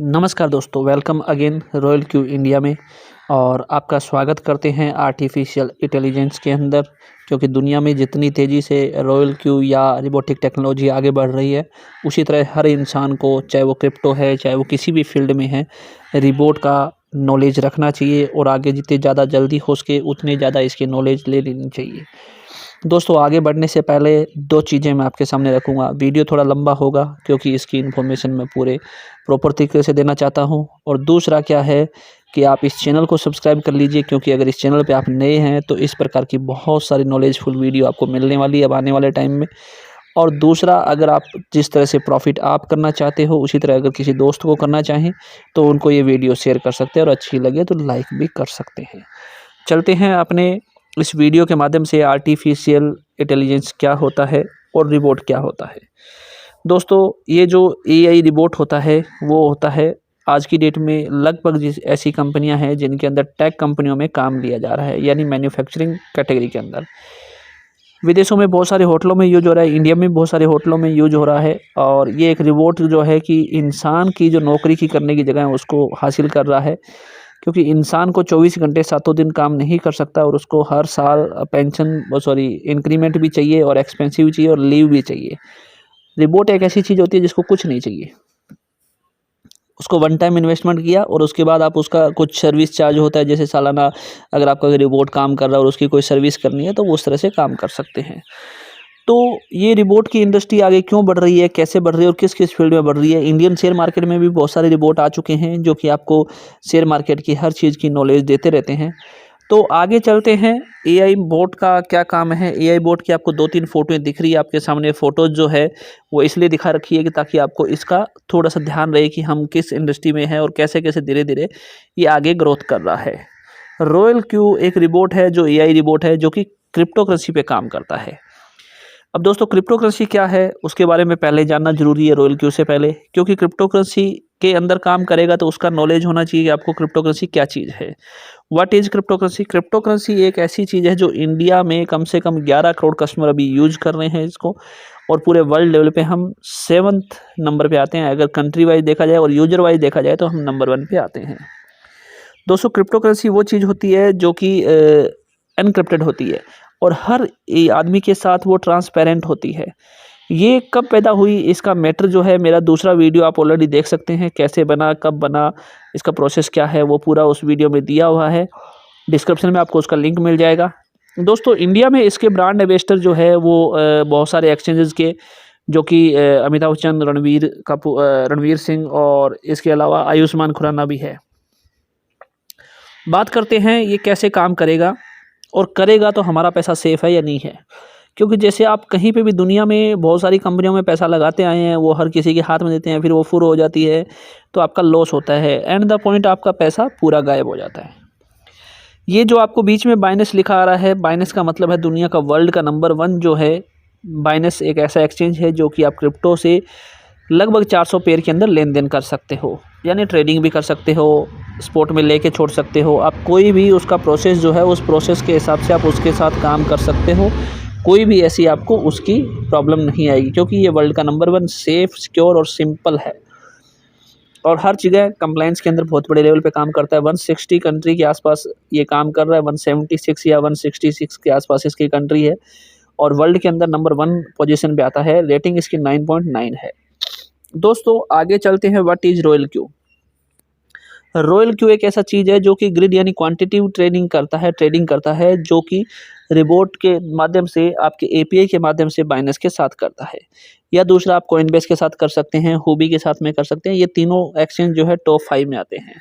नमस्कार दोस्तों, welcome again royal Q India में। और आपका स्वागत करते हैं आर्टिफिशियल इंटेलिजेंस के अंदर, क्योंकि दुनिया में जितनी तेज़ी से रॉयल क्यू या रोबोटिक टेक्नोलॉजी आगे बढ़ रही है, उसी तरह हर इंसान को, चाहे वो क्रिप्टो है, चाहे वो किसी भी फील्ड में है, रोबोट का नॉलेज रखना चाहिए और आगे जितने ज़्यादा जल्दी हो सके उतने ज़्यादा इसकी नॉलेज ले लेनी चाहिए। दोस्तों, आगे बढ़ने से पहले दो चीज़ें मैं आपके सामने रखूँगा। वीडियो थोड़ा लंबा होगा क्योंकि इसकी इन्फॉर्मेशन मैं पूरे प्रॉपर तरीके से देना चाहता हूँ। और दूसरा क्या है कि आप इस चैनल को सब्सक्राइब कर लीजिए, क्योंकि अगर इस चैनल पे आप नए हैं तो इस प्रकार की बहुत सारी नॉलेजफुल वीडियो आपको मिलने वाली है अब आने वाले टाइम में। और दूसरा, अगर आप जिस तरह से प्रॉफिट आप करना चाहते हो, उसी तरह अगर किसी दोस्त को करना चाहें तो उनको ये वीडियो शेयर कर सकते हैं, और अच्छी लगे तो लाइक भी कर सकते हैं। चलते हैं अपने इस वीडियो के माध्यम से आर्टिफिशियल इंटेलिजेंस क्या होता है और रोबोट क्या होता है। दोस्तों, ये जो एआई रोबोट होता है वो होता है आज की डेट में लगभग जिस ऐसी कंपनियां हैं जिनके अंदर टेक कंपनियों में काम लिया जा रहा है, यानी मैन्युफैक्चरिंग कैटेगरी के अंदर। विदेशों में बहुत सारे होटलों में यूज हो रहा है, इंडिया में बहुत सारे होटलों में यूज हो रहा है। और ये एक रोबोट जो है कि इंसान की जो नौकरी की करने की जगह है उसको हासिल कर रहा है, क्योंकि इंसान को 24 घंटे सातों दिन काम नहीं कर सकता और उसको हर साल इंक्रीमेंट भी चाहिए और एक्सपेंसिव भी चाहिए और लीव भी चाहिए। रोबोट एक ऐसी चीज़ होती है जिसको कुछ नहीं चाहिए, उसको वन टाइम इन्वेस्टमेंट किया और उसके बाद आप उसका कुछ सर्विस चार्ज होता है, जैसे सालाना अगर आपका रोबोट काम कर रहा है और उसकी कोई सर्विस करनी है तो वो उस तरह से काम कर सकते हैं। तो ये रोबोट की इंडस्ट्री आगे क्यों बढ़ रही है, कैसे बढ़ रही है और किस किस फील्ड में बढ़ रही है। इंडियन शेयर मार्केट में भी बहुत सारे रोबोट आ चुके हैं जो कि आपको शेयर मार्केट की हर चीज़ की नॉलेज देते रहते हैं। तो आगे चलते हैं, एआई बोट का क्या काम है। एआई बोट की आपको 2-3 फ़ोटोएँ दिख रही है आपके सामने। फ़ोटोज़ जो है वो इसलिए दिखा रखी है कि ताकि आपको इसका थोड़ा-सा ध्यान रहे कि हम किस इंडस्ट्री में हैं और कैसे-कैसे धीरे-धीरे ये आगे ग्रोथ कर रहा है। रॉयल क्यू एक रोबोट है जो एआई रोबोट है जो कि क्रिप्टो करेंसी पे काम करता है। अब दोस्तों, क्रिप्टो करेंसी क्या है उसके बारे में पहले जानना ज़रूरी है रॉयल क्यू से पहले, क्योंकि क्रिप्टो करेंसी के अंदर काम करेगा तो उसका नॉलेज होना चाहिए कि आपको क्रिप्टो करेंसी क्या चीज़ है। What is crypto currency? Crypto currency एक ऐसी चीज़ है जो इंडिया में कम से कम 11 करोड़ कस्टमर अभी यूज़ कर रहे हैं इसको, और पूरे वर्ल्ड लेवल पे हम 7th नंबर पे आते हैं। अगर कंट्री वाइज देखा जाए और यूजर वाइज देखा जाए तो हम नंबर 1 पे आते हैं। दोस्तों, क्रिप्टो करेंसी वो चीज़ होती है जो कि एनक्रिप्टेड होती है और हर आदमी के साथ वो ट्रांसपेरेंट होती है। ये कब पैदा हुई इसका मैटर जो है, मेरा दूसरा वीडियो आप ऑलरेडी देख सकते हैं, कैसे बना, कब बना, इसका प्रोसेस क्या है, वो पूरा उस वीडियो में दिया हुआ है। डिस्क्रिप्शन में आपको उसका लिंक मिल जाएगा। दोस्तों, इंडिया में इसके ब्रांड एम्बेसडर जो है वो बहुत सारे एक्सचेंजेस के, जो कि अमिताभ बच्चन, रणवीर सिंह और इसके अलावा आयुष्मान खुराना भी है। बात करते हैं ये कैसे काम करेगा और करेगा तो हमारा पैसा सेफ़ है या नहीं है। क्योंकि जैसे आप कहीं पे भी दुनिया में बहुत सारी कंपनियों में पैसा लगाते आए हैं, वो हर किसी के हाथ में देते हैं, फिर वो फुर हो जाती है तो आपका लॉस होता है। एंड द पॉइंट आपका पैसा पूरा गायब हो जाता है। ये जो आपको बीच में बाइनेंस लिखा आ रहा है, बाइनेंस का मतलब है दुनिया का वर्ल्ड का नंबर 1 जो है। बाइनेंस एक ऐसा एक्सचेंज है जो कि आप क्रिप्टो से लगभग 400 पेयर के अंदर लेन देन कर सकते हो, यानी ट्रेडिंग भी कर सकते हो, स्पॉट में लेके छोड़ सकते हो। आप कोई भी उसका प्रोसेस जो है उस प्रोसेस के हिसाब से आप उसके साथ काम कर सकते हो। कोई भी ऐसी आपको उसकी प्रॉब्लम नहीं आएगी, क्योंकि ये वर्ल्ड का नंबर 1 सेफ़, सिक्योर और सिंपल है। और हर जगह कंप्लायंस के अंदर बहुत बड़े लेवल पे काम करता है। 160 कंट्री के आसपास ये काम कर रहा है। 176 या 166 के आसपास इसकी कंट्री है और वर्ल्ड के अंदर नंबर 1 पोजीशन पे आता है। रेटिंग इसकी 9.9 है। दोस्तों, आगे चलते हैं, what is royal Q. Royal Q एक ऐसा चीज़ है जो कि ग्रिड यानी क्वांटिटेटिव ट्रेडिंग करता है, जो कि रोबोट के माध्यम से, आपके एपीआई के माध्यम से बाइनेंस के साथ करता है, या दूसरा आप कोइनबेस के साथ कर सकते हैं, हुबी के साथ में कर सकते हैं। ये तीनों एक्सचेंज जो है टॉप 5 में आते हैं।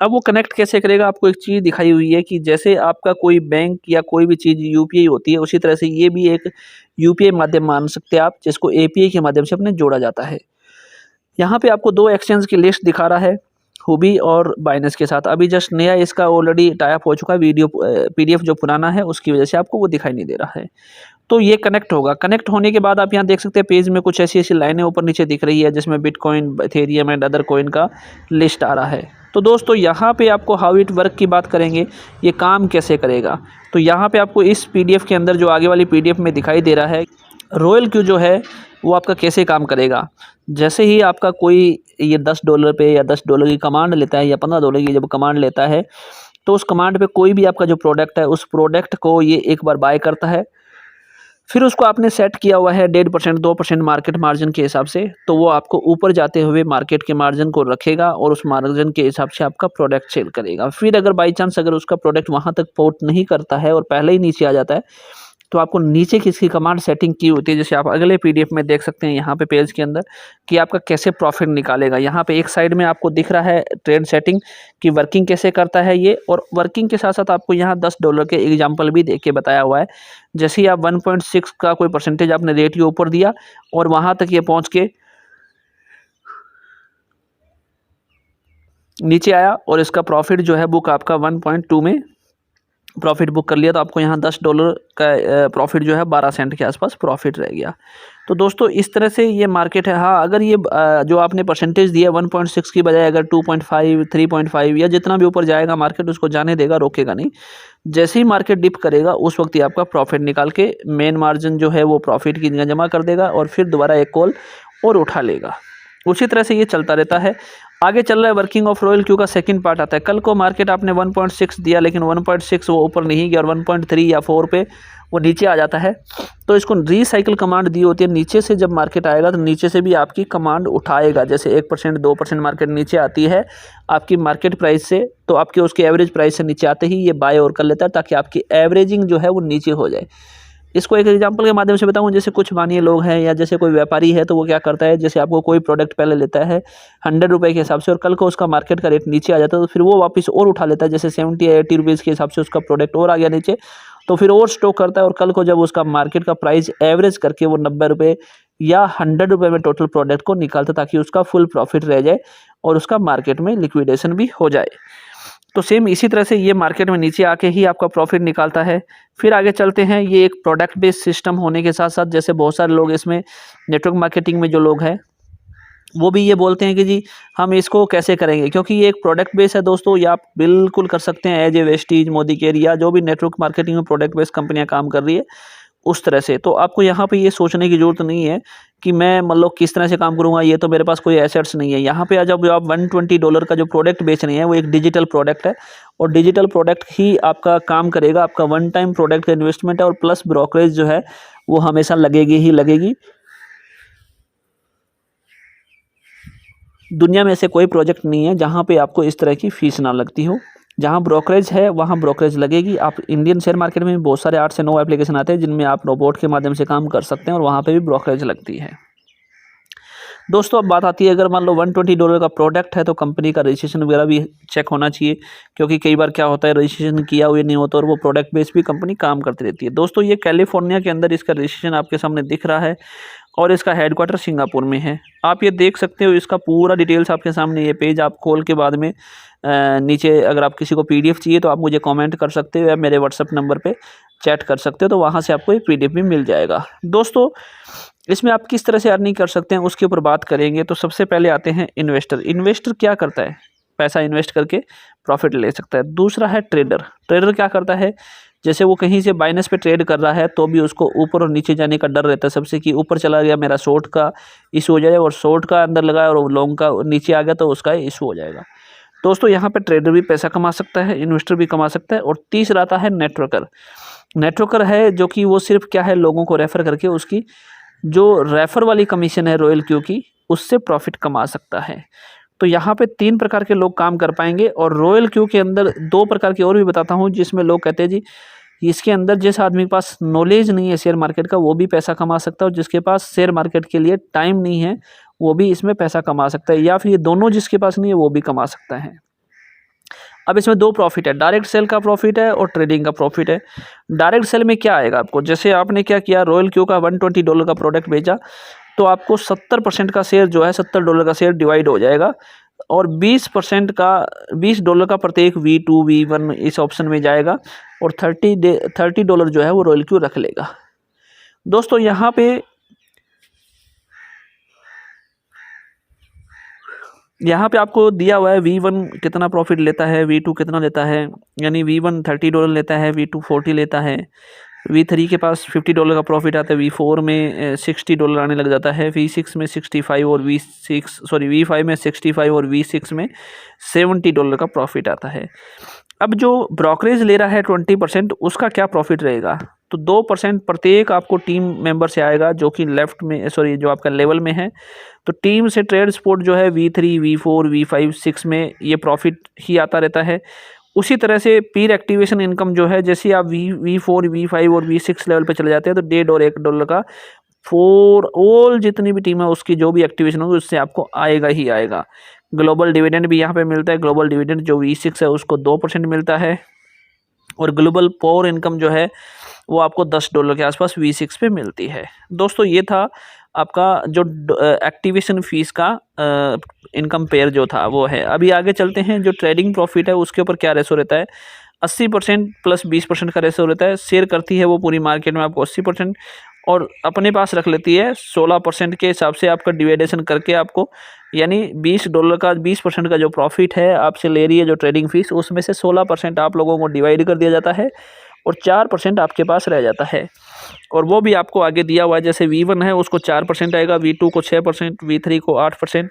अब वो कनेक्ट कैसे करेगा, आपको एक चीज़ दिखाई हुई है कि जैसे आपका कोई बैंक या कोई भी चीज़ यूपीआई होती है, उसी तरह से ये भी एक यूपीआई माध्यम मान सकते हैं आप, जिसको एपीआई के माध्यम से अपने जोड़ा जाता है। यहाँ पे आपको 2 एक्सचेंज की लिस्ट दिखा रहा है, हुबी और बाइनेंस के साथ। अभी जस्ट नया इसका ऑलरेडी टाई अप हो चुका है, वीडियो पीडीएफ जो पुराना है उसकी वजह से आपको वो दिखाई नहीं दे रहा है। तो ये कनेक्ट होगा। कनेक्ट होने के बाद आप यहाँ देख सकते हैं पेज में कुछ ऐसी-ऐसी लाइनें ऊपर नीचे दिख रही है, जिसमें bitcoin, Ethereum and other coin का लिस्ट आ रहा है। तो दोस्तों, यहाँ पे आपको हाउ इट वर्क की बात करेंगे, ये काम कैसे करेगा। तो यहाँ पे आपको इस पीडीएफ के अंदर जो आगे वाली पीडीएफ में दिखाई दे रहा है, रॉयल क्यू जो है वो आपका कैसे काम करेगा। जैसे ही आपका कोई ये $10 पे या $10 की कमांड लेता है या $15 की जब कमांड लेता है, तो उस कमांड पे कोई भी आपका जो प्रोडक्ट है, उस प्रोडक्ट को ये एक बार बाय करता है। फिर उसको आपने सेट किया हुआ है 1.5% 2% मार्केट मार्जिन के हिसाब से, तो वो आपको ऊपर जाते हुए मार्केट के मार्जिन को रखेगा और उस मार्जिन के हिसाब से आपका प्रोडक्ट सेल करेगा। फिर अगर बाई चांस अगर उसका प्रोडक्ट वहाँ तक पहुँच नहीं करता है और पहले ही नीचे आ जाता है, तो आपको नीचे की इसकी कमांड सेटिंग की होती है, जैसे आप अगले पीडीएफ में देख सकते हैं यहाँ पे पेज के अंदर कि आपका कैसे प्रॉफिट निकालेगा। यहाँ पे एक साइड में आपको दिख रहा है ट्रेड सेटिंग की वर्किंग कैसे करता है ये, और वर्किंग के साथ साथ आपको यहाँ $10 के एग्जाम्पल भी देख के बताया हुआ है। जैसे ही आप 1.6 का कोई परसेंटेज आपने रेट के ऊपर दिया और वहाँ तक ये पहुँच के नीचे आया और इसका प्रॉफिट जो है बुक आपका 1.2 में प्रॉफिट बुक कर लिया, तो आपको यहाँ $10 का प्रॉफिट जो है 12 सेंट के आसपास प्रॉफिट रह गया। तो दोस्तों इस तरह से ये मार्केट है। हाँ, अगर ये जो आपने परसेंटेज दिया 1.6 की बजाय अगर 2.5 3.5 या जितना भी ऊपर जाएगा मार्केट उसको जाने देगा, रोकेगा नहीं। जैसे ही मार्केट डिप करेगा उस वक्त ही आपका प्रॉफिट निकाल के मेन मार्जिन जो है वो प्रॉफिट की जमा कर देगा और फिर दोबारा एक कॉल और उठा लेगा। उसी तरह से ये चलता रहता है। आगे चल रहा है वर्किंग ऑफ रॉयल क्यू का सेकंड पार्ट आता है। कल को मार्केट आपने 1.6 दिया लेकिन 1.6 वो ऊपर नहीं गया और 1.3 या 4 पे वो नीचे आ जाता है, तो इसको रीसाइकिल कमांड दी होती है। नीचे से जब मार्केट आएगा तो नीचे से भी आपकी कमांड उठाएगा। जैसे 1% 2% मार्केट नीचे आती है आपकी मार्केट प्राइस से, तो आपके उसके एवरेज प्राइस से नीचे आते ही ये बाय और कर लेता है ताकि आपकी एवरेजिंग जो है वो नीचे हो जाए। इसको एक एग्जांपल के माध्यम से बताऊं, जैसे कुछ मानिए लोग हैं या जैसे कोई व्यापारी है, तो वो क्या करता है, जैसे आपको कोई प्रोडक्ट पहले लेता है 100 रुपये के हिसाब से और कल को उसका मार्केट का रेट नीचे आ जाता है, तो फिर वो वापस और उठा लेता है। जैसे 70 या 80 रुपीज़ के हिसाब से उसका प्रोडक्ट और आ गया नीचे, तो फिर और स्टॉक करता है और कल को जब उसका मार्केट का प्राइस एवरेज करके वो 90 रुपये या 100 रुपये में टोटल प्रोडक्ट को निकालता ताकि उसका फुल प्रॉफिट रह जाए और उसका मार्केट में लिक्विडेशन भी हो जाए। तो सेम इसी तरह से ये मार्केट में नीचे आके ही आपका प्रॉफिट निकालता है। फिर आगे चलते हैं। ये एक प्रोडक्ट बेस्ड सिस्टम होने के साथ साथ जैसे बहुत सारे लोग इसमें नेटवर्क मार्केटिंग में जो लोग हैं वो भी ये बोलते हैं कि जी हम इसको कैसे करेंगे, क्योंकि ये एक प्रोडक्ट बेस है दोस्तों। ये आप बिल्कुल कर सकते हैं as a Vestige, Modicare या जो भी नेटवर्क मार्केटिंग में प्रोडक्ट बेस्ड कंपनियां काम कर रही है उस तरह से। तो आपको यहाँ पे ये सोचने की ज़रूरत नहीं है कि मैं मतलब किस तरह से काम करूँगा, ये तो मेरे पास कोई एसेट्स नहीं है। यहाँ पे जब आप $120 का जो प्रोडक्ट बेच रहे हैं वो एक डिजिटल प्रोडक्ट है और डिजिटल प्रोडक्ट ही आपका काम करेगा। आपका वन टाइम प्रोडक्ट का इन्वेस्टमेंट है और प्लस ब्रोकरेज जो है वो हमेशा लगेगी ही लगेगी। दुनिया में ऐसे कोई प्रोजेक्ट नहीं है जहाँ पे आपको इस तरह की फीस ना लगती हो। जहाँ ब्रोकरेज है वहाँ ब्रोकरेज लगेगी। आप इंडियन शेयर मार्केट में बहुत सारे 8 से 9 एप्लीकेशन आते हैं जिनमें आप रोबोट के माध्यम से काम कर सकते हैं और वहाँ पे भी ब्रोकरेज लगती है। दोस्तों अब बात आती है, अगर मान लो $120 का प्रोडक्ट है तो कंपनी का रजिस्ट्रेशन वगैरह भी चेक होना चाहिए, क्योंकि कई बार क्या होता है रजिस्ट्रेशन किया हुआ नहीं होता और वो प्रोडक्ट बेस भी कंपनी काम करती रहती है। दोस्तों ये कैलिफोर्निया के अंदर इसका रजिस्ट्रेशन आपके सामने दिख रहा है और इसका हेडक्वार्टर सिंगापुर में है। आप ये देख सकते हो, इसका पूरा डिटेल्स आपके सामने ये पेज आप खोल के बाद में नीचे अगर आप किसी को PDF चाहिए तो आप मुझे कमेंट कर सकते हो या मेरे व्हाट्सएप नंबर पे चैट कर सकते हो, तो वहाँ से आपको ये PDF भी मिल जाएगा। दोस्तों इसमें आप किस तरह से अर्निंग कर सकते हैं उसके ऊपर बात करेंगे। तो सबसे पहले आते हैं इन्वेस्टर। इन्वेस्टर क्या करता है, पैसा इन्वेस्ट करके प्रॉफिट ले सकता है। दूसरा है ट्रेडर। ट्रेडर क्या करता है, जैसे वो कहीं से बाइनेंस पे ट्रेड कर रहा है तो भी उसको ऊपर और नीचे जाने का डर रहता है सबसे, कि ऊपर चला गया मेरा शॉर्ट का इशू हो जाएगा और शॉर्ट का अंदर लगाया और लॉन्ग का नीचे आ गया तो उसका इशू हो जाएगा। दोस्तों यहाँ पे ट्रेडर भी पैसा कमा सकता है, इन्वेस्टर भी कमा सकता है। और तीसरा आता है नेटवर्कर। नेटवर्कर है जो कि वो सिर्फ क्या है, लोगों को रेफर करके उसकी जो रेफर वाली कमीशन है रॉयल क्यू की उससे प्रॉफिट कमा सकता है। तो यहाँ पे 3 प्रकार के लोग काम कर पाएंगे। और रॉयल क्यू के अंदर 2 प्रकार के और भी बताता हूँ जिसमें लोग कहते हैं जी इसके अंदर जिस आदमी के पास नॉलेज नहीं है शेयर मार्केट का वो भी पैसा कमा सकता है, और जिसके पास शेयर मार्केट के लिए टाइम नहीं है वो भी इसमें पैसा कमा सकता है, या फिर ये दोनों जिसके पास नहीं है वो भी कमा सकता है। अब इसमें 2 प्रॉफिट है, डायरेक्ट सेल का प्रॉफिट है और ट्रेडिंग का प्रॉफिट है। डायरेक्ट सेल में क्या आएगा आपको, जैसे आपने क्या किया रॉयल क्यू का $120 का प्रोडक्ट बेचा तो आपको 70% का शेयर जो है $70 का शेयर डिवाइड हो जाएगा और 20% का $20 का प्रत्येक V2 V1 इस ऑप्शन में जाएगा और $30 जो है वो रॉयल क्यू रख लेगा। दोस्तों यहाँ पे आपको दिया हुआ है V1 कितना प्रॉफिट लेता है, V2 कितना लेता है, यानी V1 $30 लेता है, V2 40 लेता है, V3 के पास $50 का प्रॉफिट आता है, V4 में $60 आने लग जाता है, V6 में 65 और V5 में 65 और V6 में $70 का प्रॉफिट आता है। अब जो ब्रोकरेज ले रहा है 20%, उसका क्या प्रॉफिट रहेगा? तो 2% प्रत्येक आपको टीम मेंबर से आएगा, जो कि जो आपका लेवल में है। तो टीम से ट्रेड सपोर्ट जो है V3, V4, V5, 6 में ये प्रॉफिट ही आता रहता है। उसी तरह से पीर एक्टिवेशन इनकम जो है, जैसे आप V4, V5 और V6 लेवल पे चले जाते हैं तो $1.50 का फॉर ऑल जितनी भी टीम है उसकी जो भी एक्टिवेशन होगी उससे आपको आएगा ही आएगा। ग्लोबल डिविडेंड भी यहाँ पे मिलता है। ग्लोबल डिविडेंड जो V6 है उसको 2% मिलता है, और ग्लोबल पावर इनकम जो है वो आपको $10 के आसपास V6 पे मिलती है। दोस्तों ये था आपका जो एक्टिवेशन फीस का इनकम पेयर जो था वो है। अभी आगे चलते हैं, जो ट्रेडिंग प्रॉफिट है उसके ऊपर क्या रेशो रहता है। 80% प्लस 20% का रेशो रहता है। शेयर करती है वो पूरी मार्केट में आपको 80%, और अपने पास रख लेती है 16% के हिसाब से आपका डिवाइडेशन करके आपको, यानी $20 का 20% का जो प्रॉफिट है आपसे ले रही है जो ट्रेडिंग फीस, उसमें से 16% आप लोगों को डिवाइड कर दिया जाता है और 4% आपके पास रह जाता है। और वो भी आपको आगे दिया हुआ है, जैसे V1 है उसको 4% आएगा, V2 को 6%, V3 को 8%,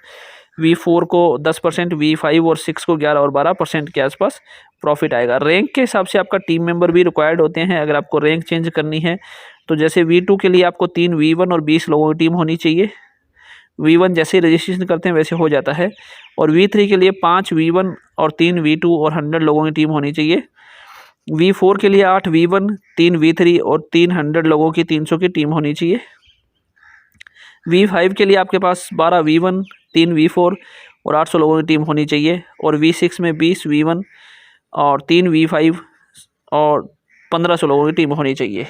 V4 को 10%, V5 और 6 को 11 और 12% के आसपास प्रॉफिट आएगा। रैंक के हिसाब से आपका टीम मेंबर भी रिक्वायर्ड होते हैं। अगर आपको रैंक चेंज करनी है तो जैसे V2 के लिए आपको 3 V1 और 20 लोगों की टीम होनी चाहिए। V1 जैसे ही रजिस्ट्रेशन करते हैं वैसे हो जाता है। और V3 के लिए 5 V1 और 3 V2 और 100 लोगों की टीम होनी चाहिए। V4 के लिए 8 V1, 3 V3 और 300 लोगों की 300 की टीम होनी चाहिए। V5 के लिए आपके पास 12 V1, 3 V4 और 800 लोगों की टीम होनी चाहिए। और V6 में 20 V1 और 3 V5 और 1500 लोगों की टीम होनी चाहिए।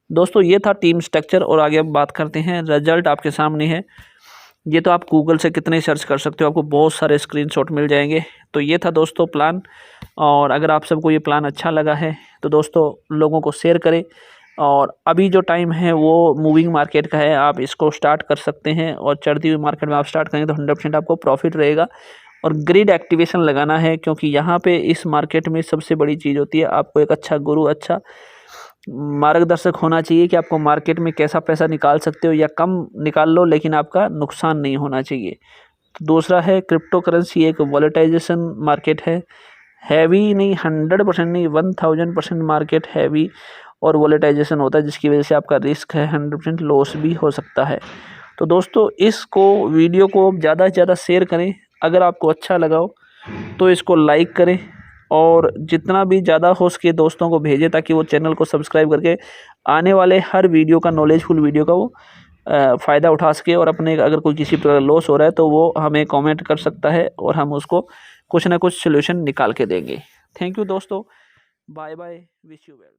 दोस्तों ये था टीम स्ट्रक्चर, और आगे अब बात करते हैं। रिजल्ट आपके सामने है, ये तो आप गूगल से कितने सर्च कर सकते हो, आपको बहुत सारे स्क्रीनशॉट मिल जाएंगे। तो ये था दोस्तों प्लान, और अगर आप सबको ये प्लान अच्छा लगा है तो दोस्तों लोगों को शेयर करें। और अभी जो टाइम है वो मूविंग मार्केट का है, आप इसको स्टार्ट कर सकते हैं, और चढ़ती हुई मार्केट में आप स्टार्ट करेंगे तो 100% आपको प्रॉफिट रहेगा। और ग्रिड एक्टिवेशन लगाना है, क्योंकि यहाँ पे इस मार्केट में सबसे बड़ी चीज़ होती है आपको एक अच्छा गुरु, अच्छा मार्गदर्शक होना चाहिए कि आपको मार्केट में कैसा पैसा निकाल सकते हो, या कम निकाल लो लेकिन आपका नुकसान नहीं होना चाहिए। तो दूसरा है क्रिप्टो करेंसी एक वॉलेटाइजेशन मार्केट है, हैवी नहीं 100% नहीं 1000% मार्केट हैवी और वॉलेटाइजेशन होता है, जिसकी वजह से आपका रिस्क है 100% लॉस भी हो सकता है। तो दोस्तों इसको वीडियो को ज़्यादा से ज़्यादा शेयर करें, अगर आपको अच्छा लगा हो तो इसको लाइक करें, और जितना भी ज़्यादा हो सके दोस्तों को भेजें, ताकि वो चैनल को सब्सक्राइब करके आने वाले हर वीडियो का, नॉलेजफुल वीडियो का वो फ़ायदा उठा सके। और अपने अगर कोई किसी प्रकार लॉस हो रहा है तो वो हमें कमेंट कर सकता है, और हम उसको कुछ ना कुछ सोल्यूशन निकाल के देंगे। थैंक यू दोस्तों, bye bye, wish you well.